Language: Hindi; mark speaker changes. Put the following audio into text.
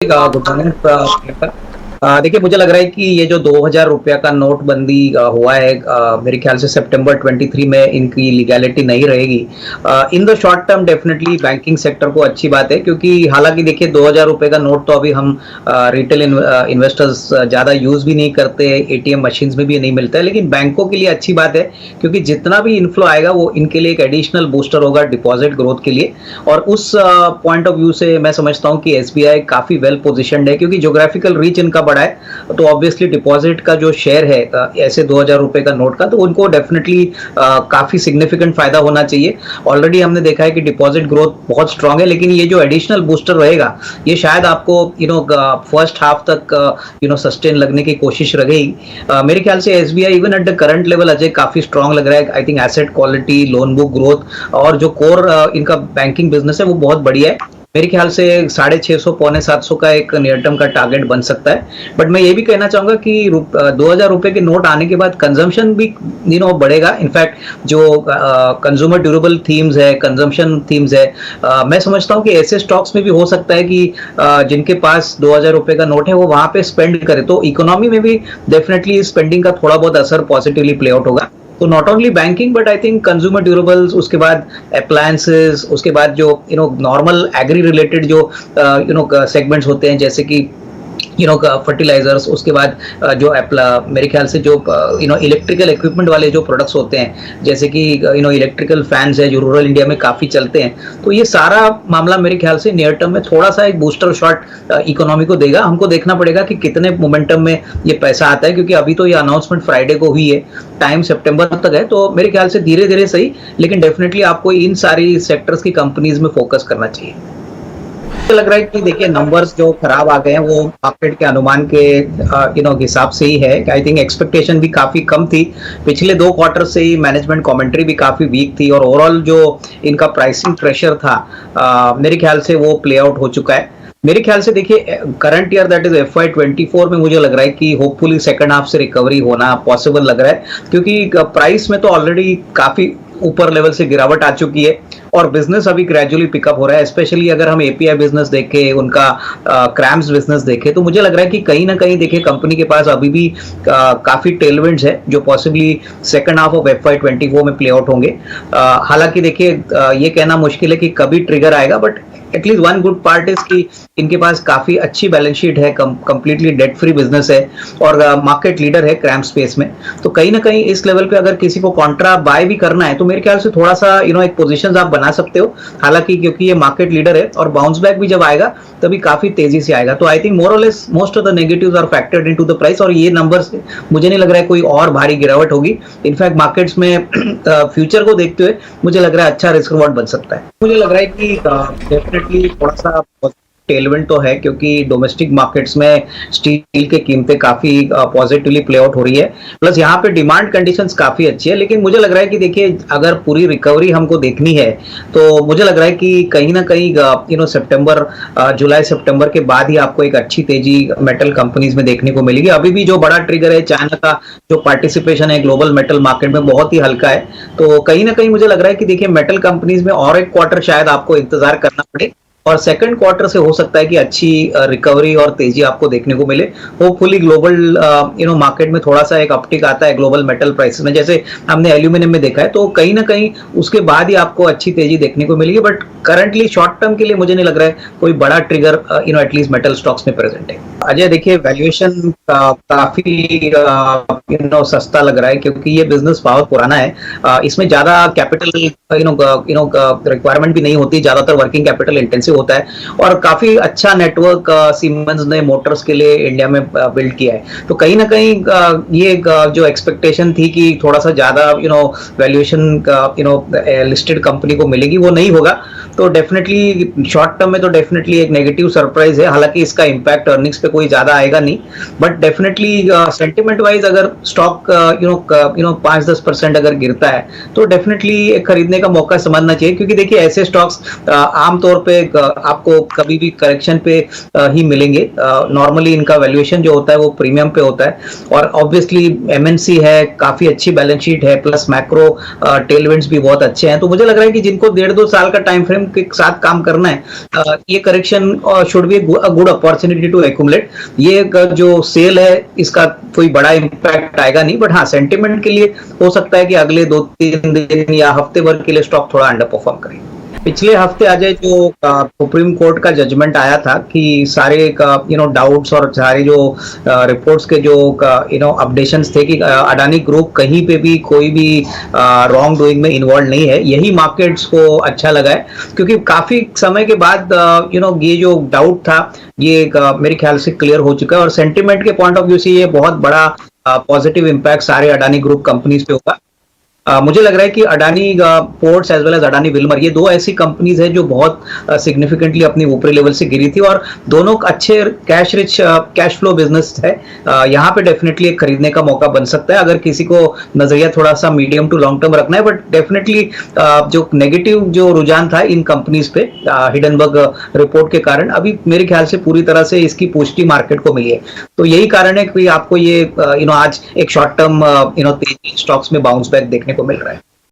Speaker 1: Good morning. देखिए, मुझे लग रहा है कि ये जो 2000 रुपया का नोटबंदी हुआ है, मेरे ख्याल से सितंबर 23 में इनकी लीगैलिटी नहीं रहेगी। In the short term definitely banking sector को अच्छी बात है, क्योंकि हालांकि देखिए 2000 रुपये का नोट तो अभी हम रिटेल इन्वेस्टर्स ज़्यादा यूज़ भी नहीं करते, एटीएम मशीन्स में भी नहीं मिलता है, लेकिन बैंकों के लिए अच्छी बात है, क्योंकि जितना भी इन्फ्लो आएगा वो इनके लिए एक एडिशनल बूस्टर होगा डिपॉजिट ग्रोथ के लिए। और उस पॉइंट ऑफ व्यू से मैं समझता हूँ कि एसबीआई काफ़ी वेल पोजिशनड है, क्योंकि ज्योग्राफिकल रीच इनका बड़ा है, तो ऑब्वियसली डिपॉजिट का जो शेयर है ऐसे 2000 रुपए का नोट का, तो उनको डेफिनेटली काफी सिग्निफिकेंट फायदा होना चाहिए। ऑलरेडी हमने देखा है कि डिपॉजिट ग्रोथ बहुत स्ट्रांग है, लेकिन ये जो एडिशनल बूस्टर रहेगा ये शायद आपको फर्स्ट हाफ तक सस्टेन लगने की कोशिश रहेगी। मेरे ख्याल से SBI even at the current level Ajay काफी स्ट्रांग लग रहा है। I think asset quality, loan book growth और जो कोर इनका बैंकिंग बिजनेस है वो बहुत बढ़िया है। मेरे ख्याल से 650 पौने 700 का एक नियर टर्म का टारगेट बन सकता है। बट मैं ये भी कहना चाहूंगा कि 2000 रुपए के नोट आने के बाद कंजम्पशन भी बढ़ेगा। इनफैक्ट जो कंज्यूमर ड्यूरेबल थीम्स है, कंजम्पशन थीम्स है, मैं समझता हूँ कि ऐसे स्टॉक्स में भी हो सकता है कि जिनके पास 2000 रुपए का नोट है वो वहां पे स्पेंड करे, तो इकोनॉमी में भी डेफिनेटली स्पेंडिंग का थोड़ा बहुत असर पॉजिटिवली प्ले आउट होगा। तो not only banking but I think consumer durables, उसके बाद अप्लायंसेस, उसके बाद जो नॉर्मल एग्री रिलेटेड जो सेगमेंट्स होते हैं, जैसे कि फर्टिलाइजर्स, उसके बाद जो मेरे ख्याल से जो इलेक्ट्रिकल इक्विपमेंट वाले जो प्रोडक्ट्स होते हैं, जैसे कि इलेक्ट्रिकल फैंस है जो रूरल इंडिया में काफ़ी चलते हैं, तो ये सारा मामला मेरे ख्याल से नियर टर्म में थोड़ा सा एक बूस्टर शॉट इकोनॉमी को देगा। हमको देखना पड़ेगा कि कितने मोमेंटम में ये पैसा आता है, क्योंकि अभी तो ये अनाउंसमेंट फ्राइडे को हुई है, टाइम सितंबर तक है, तो मेरे ख्याल से धीरे धीरे सही, लेकिन डेफिनेटली आपको इन सारी सेक्टर्स की कंपनीज में फोकस करना चाहिए। लग रहा है कि देखिए नंबर्स जो खराब आ गए हैं वो मार्केट के अनुमान के हिसाब से ही है। आई थिंक एक्सपेक्टेशन भी काफी कम थी, पिछले 2 क्वार्टर से ही मैनेजमेंट कमेंट्री भी काफी वीक थी, और ओवरऑल जो इनका प्राइसिंग प्रेशर था मेरे ख्याल से वो प्ले आउट हो चुका है। मेरे ख्याल से देखिए current year that is FY24 में मुझे लग रहा है कि होपफुली सेकंड हाफ से रिकवरी होना पॉसिबल लग रहा है, क्योंकि प्राइस में तो ऑलरेडी काफी ऊपर लेवल से गिरावट आ चुकी है और बिजनेस अभी ग्रेजुअली पिकअप हो रहा है। स्पेशली अगर हम एपीआई बिजनेस देखें, उनका क्रैम्स बिजनेस देखें, तो मुझे लग रहा है कि कहीं ना कहीं देखिए कंपनी के पास अभी भी काफी टेलविंड्स है जो possibly second half of FY24 में प्ले आउट होंगे। हालांकि देखिए ये कहना मुश्किल है कि कभी ट्रिगर आएगा, but at least one good part is कि इनके पास काफी अच्छी बैलेंस शीट है, कंप्लीटली डेट फ्री बिजनेस है और मार्केट लीडर है क्रैम स्पेस में। तो कहीं ना कहीं इस लेवल पे अगर किसी को कॉन्ट्रा बाय भी करना है तो मेरे ख्याल से थोड़ा सा एक पोजीशंस आप बना सकते हो, हालांकि क्योंकि ये मार्केट लीडर है और बाउंस बैक भी जब आएगा तभी काफी तेजी से आएगा। तो आई think more or less most of the negatives are factored into the price, और ये नंबर्स मुझे नहीं लग रहा है कोई और भारी गिरावट होगी। इनफैक्ट मार्केट्स में फ्यूचर को देखते हुए मुझे लग रहा है अच्छा रिस्क रिवॉर्ड बन सकता है। मुझे लग रहा है कि डेफिनेटली थोड़ा सा टेलविंड तो है, क्योंकि डोमेस्टिक मार्केट्स में स्टील की कीमतें काफी पॉजिटिवली प्ले आउट हो रही है, प्लस यहाँ पे डिमांड कंडीशंस काफी अच्छी है। लेकिन मुझे लग रहा है कि देखिए अगर पूरी रिकवरी हमको देखनी है तो मुझे लग रहा है कि कहीं ना कहीं सितंबर, जुलाई सितंबर के बाद ही आपको एक अच्छी तेजी मेटल कंपनीज में देखने को मिलेगी। अभी भी जो बड़ा ट्रिगर है चाइना का जो पार्टिसिपेशन है ग्लोबल मेटल मार्केट में बहुत ही हल्का है, तो कहीं ना कहीं मुझे लग रहा है कि देखिए मेटल कंपनीज में और एक क्वार्टर शायद आपको इंतजार करना पड़े, और सेकंड क्वार्टर से हो सकता है कि अच्छी रिकवरी और तेजी आपको देखने को मिले। होपफुली ग्लोबल मार्केट में थोड़ा सा एक अपटिक आता है ग्लोबल मेटल प्राइसेस में, जैसे हमने एल्यूमिनियम में देखा है, तो कहीं ना कहीं उसके बाद ही आपको अच्छी तेजी देखने को मिलेगी। बट करंटली शॉर्ट टर्म के लिए मुझे नहीं लग रहा है कोई बड़ा ट्रिगर एटलीस्ट मेटल स्टॉक्स में प्रेजेंट है। अजय देखिए वैल्यूएशन काफी सस्ता लग रहा है, क्योंकि ये बिजनेस बहुत पुराना है, इसमें ज्यादा कैपिटल रिक्वायरमेंट भी नहीं होती, ज्यादातर वर्किंग कैपिटल इंटेंसिव होता है, और काफी अच्छा नेटवर्क सीमेंस ने मोटर्स के लिए इंडिया में बिल्ड किया है। तो कहीं ना कहीं ये जो एक्सपेक्टेशन थी कि थोड़ा सा ज्यादा वैल्यूएशन लिस्टेड कंपनी को मिलेगी वो नहीं होगा, तो डेफिनेटली शॉर्ट टर्म में तो डेफिनेटली एक नेगेटिव सरप्राइज है। हालांकि इसका इम्पैक्ट अर्निंग्स पे कोई ज्यादा आएगा नहीं, बट डेफिनेटली सेंटिमेंट वाइज अगर स्टॉक 5-10% अगर गिरता है तो डेफिनेटली खरीदने का मौका समझना चाहिए, क्योंकि देखिए ऐसे स्टॉक्स आमतौर पे आपको कभी भी करेक्शन पे ही मिलेंगे। नॉर्मली इनका वैल्यूएशन जो होता है वो प्रीमियम पे होता है, और ऑब्वियसली एमएनसी है, काफी अच्छी बैलेंस शीट है, प्लस मैक्रो टेलविंड्स भी बहुत अच्छे हैं। तो मुझे लग रहा है कि जिनको 1.5-2 साल का टाइम फ्रेम के साथ काम करना है, ये correction should be good opportunity to accumulate. ये जो सेल है इसका कोई बड़ा इंपैक्ट आएगा नहीं, बट हाँ सेंटिमेंट के लिए हो सकता है कि अगले 2-3 दिन या हफ्ते भर के लिए स्टॉक थोड़ा अंडर परफॉर्म करे। पिछले हफ्ते अजय जो सुप्रीम कोर्ट का जजमेंट आया था कि सारे डाउट्स और सारे जो रिपोर्ट्स के जो अपडेशंस थे कि अडानी ग्रुप कहीं पे भी कोई भी रॉन्ग डूइंग में इन्वॉल्व नहीं है, यही मार्केट्स को अच्छा लगा है, क्योंकि काफी समय के बाद ये जो डाउट था ये मेरे ख्याल से क्लियर हो चुका है, और सेंटिमेंट के पॉइंट ऑफ व्यू से ये बहुत बड़ा पॉजिटिव इम्पैक्ट सारे अडानी ग्रुप कंपनीज पे होगा। मुझे लग रहा है कि Adani ports as well as Adani Wilmar, ये दो ऐसी कंपनीज है जो बहुत सिग्निफिकेंटली अपनी ऊपरी लेवल से गिरी थी, और दोनों अच्छे cash rich cash flow business है। यहाँ पे डेफिनेटली एक खरीदने का मौका बन सकता है अगर किसी को नजरिया थोड़ा सा मीडियम टू लॉन्ग टर्म रखना है। बट डेफिनेटली जो नेगेटिव जो रुझान था इन कंपनीज पे हिडनबर्ग रिपोर्ट के कारण, अभी मेरे ख्याल से पूरी तरह से इसकी पुष्टि मार्केट को मिली है। तो यही कारण है कि आपको ये आज एक शॉर्ट टर्म तेजी स्टॉक्स में बाउंस बैक देखने को मिल रहा है।